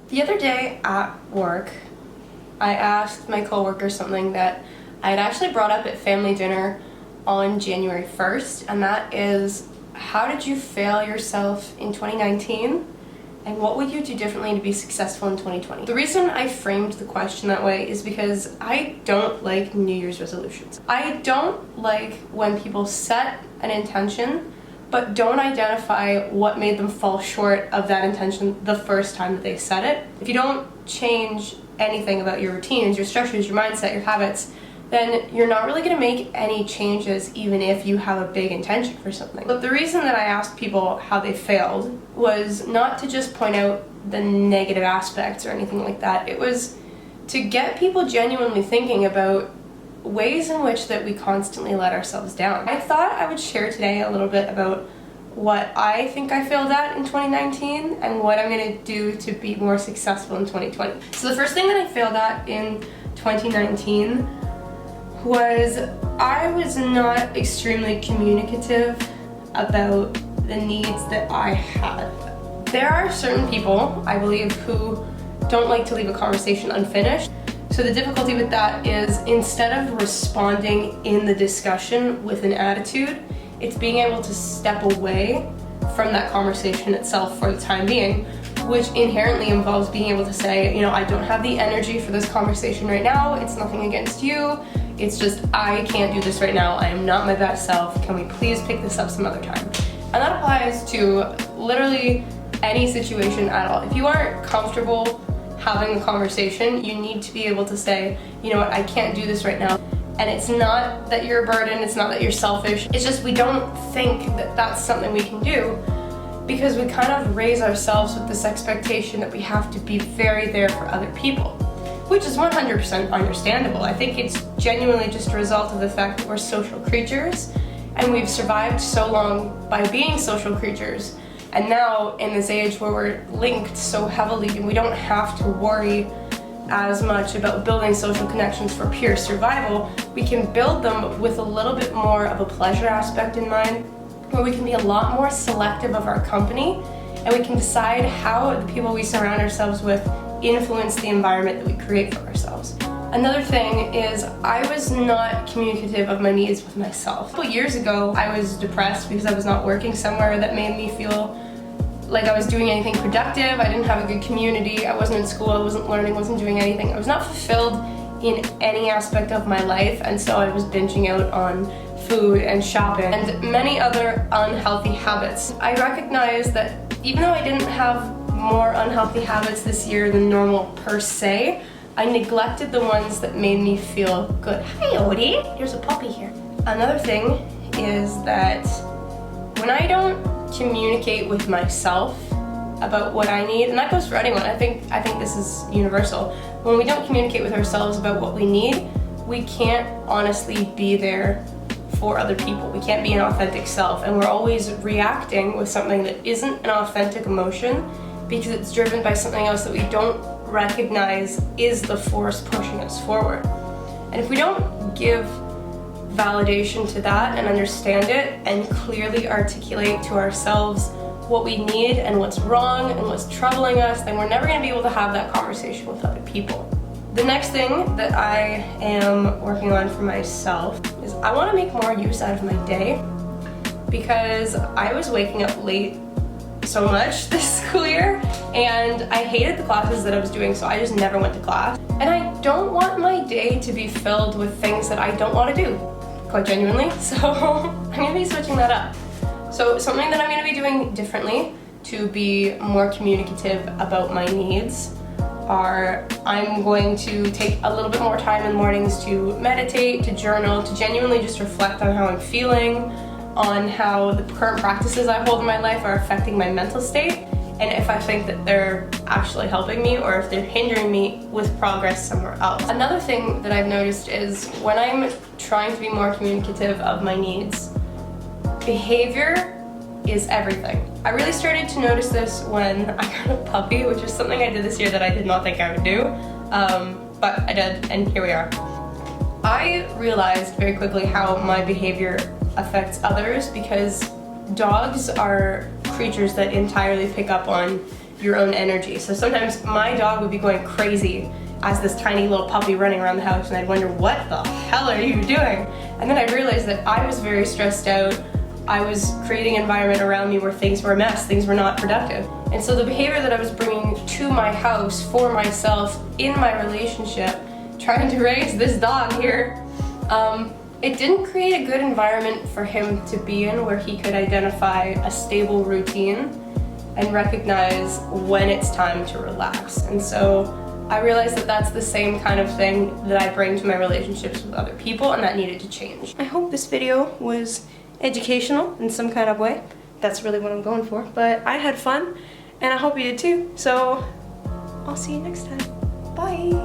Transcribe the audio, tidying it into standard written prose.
The other day at work, I asked my coworker something that I had actually brought up at family dinner on January 1st, and that is, how did you fail yourself in 2019? And what would you do differently to be successful in 2020? The reason I framed the question that way is because I don't like New Year's resolutions. I don't like when people set an intention but don't identify what made them fall short of that intention the first time that they set it. If you don't change anything about your routines, your structures, your mindset, your habits, then you're not really going to make any changes even if you have a big intention for something. But the reason that I asked people how they failed was not to just point out the negative aspects or anything like that. It was to get people genuinely thinking about ways in which that we constantly let ourselves down. I thought I would share today a little bit about what I think I failed at in 2019 and what I'm going to do to be more successful in 2020. So the first thing that I failed at in 2019 was I was not extremely communicative about the needs that I had. There are certain people, I believe, who don't like to leave a conversation unfinished. So the difficulty with that is, instead of responding in the discussion with an attitude, it's being able to step away from that conversation itself for the time being, which inherently involves being able to say, I don't have the energy for this conversation right now, it's nothing against you, it's just I can't do this right now, I am not my best self, can we please pick this up some other time? And that applies to literally any situation at all. If you aren't comfortable having a conversation, you need to be able to say, I can't do this right now. And it's not that you're a burden, it's not that you're selfish, it's just we don't think that that's something we can do because we kind of raise ourselves with this expectation that we have to be very there for other people, which is 100% understandable. I think it's genuinely just a result of the fact that we're social creatures and we've survived so long by being social creatures. And now, in this age where we're linked so heavily and we don't have to worry as much about building social connections for pure survival, we can build them with a little bit more of a pleasure aspect in mind, where we can be a lot more selective of our company, and we can decide how the people we surround ourselves with influence the environment that we create for ourselves. Another thing is, I was not communicative of my needs with myself. A couple years ago, I was depressed because I was not working somewhere that made me feel like I was doing anything productive. I didn't have a good community, I wasn't in school, I wasn't learning, wasn't doing anything. I was not fulfilled in any aspect of my life, and so I was binging out on food and shopping and many other unhealthy habits. I recognized that even though I didn't have more unhealthy habits this year than normal per se, I neglected the ones that made me feel good. Hi, Odie. There's a puppy here. Another thing is that when I don't communicate with myself about what I need, and that goes for anyone, I think this is universal. When we don't communicate with ourselves about what we need, we can't honestly be there for other people. We can't be an authentic self, and we're always reacting with something that isn't an authentic emotion because it's driven by something else that we don't recognize is the force pushing us forward. And if we don't give validation to that and understand it and clearly articulate to ourselves what we need and what's wrong and what's troubling us, then we're never going to be able to have that conversation with other people. The next thing that I am working on for myself is I want to make more use out of my day, because I was waking up late so much this school year and I hated the classes that I was doing, so I just never went to class. And I don't want my day to be filled with things that I don't want to do, quite genuinely, so I'm going to be switching that up. So something that I'm going to be doing differently to be more communicative about my needs are, I'm going to take a little bit more time in the mornings to meditate, to journal, to genuinely just reflect on how I'm feeling, on how the current practices I hold in my life are affecting my mental state, and if I think that they're actually helping me or if they're hindering me with progress somewhere else. Another thing that I've noticed is when I'm trying to be more communicative of my needs, behavior is everything. I really started to notice this when I got a puppy, which is something I did this year that I did not think I would do, but I did, and here we are. I realized very quickly how my behavior affects others because dogs are creatures that entirely pick up on your own energy. So sometimes my dog would be going crazy as this tiny little puppy running around the house, and I'd wonder, what the hell are you doing? And then I realized that I was very stressed out. I was creating an environment around me where things were a mess, things were not productive. And so the behavior that I was bringing to my house for myself in my relationship, trying to raise this dog here, it didn't create a good environment for him to be in where he could identify a stable routine and recognize when it's time to relax. And so I realized that that's the same kind of thing that I bring to my relationships with other people, and that needed to change. I hope this video was educational in some kind of way. That's really what I'm going for. But I had fun, and I hope you did too. So I'll see you next time. Bye.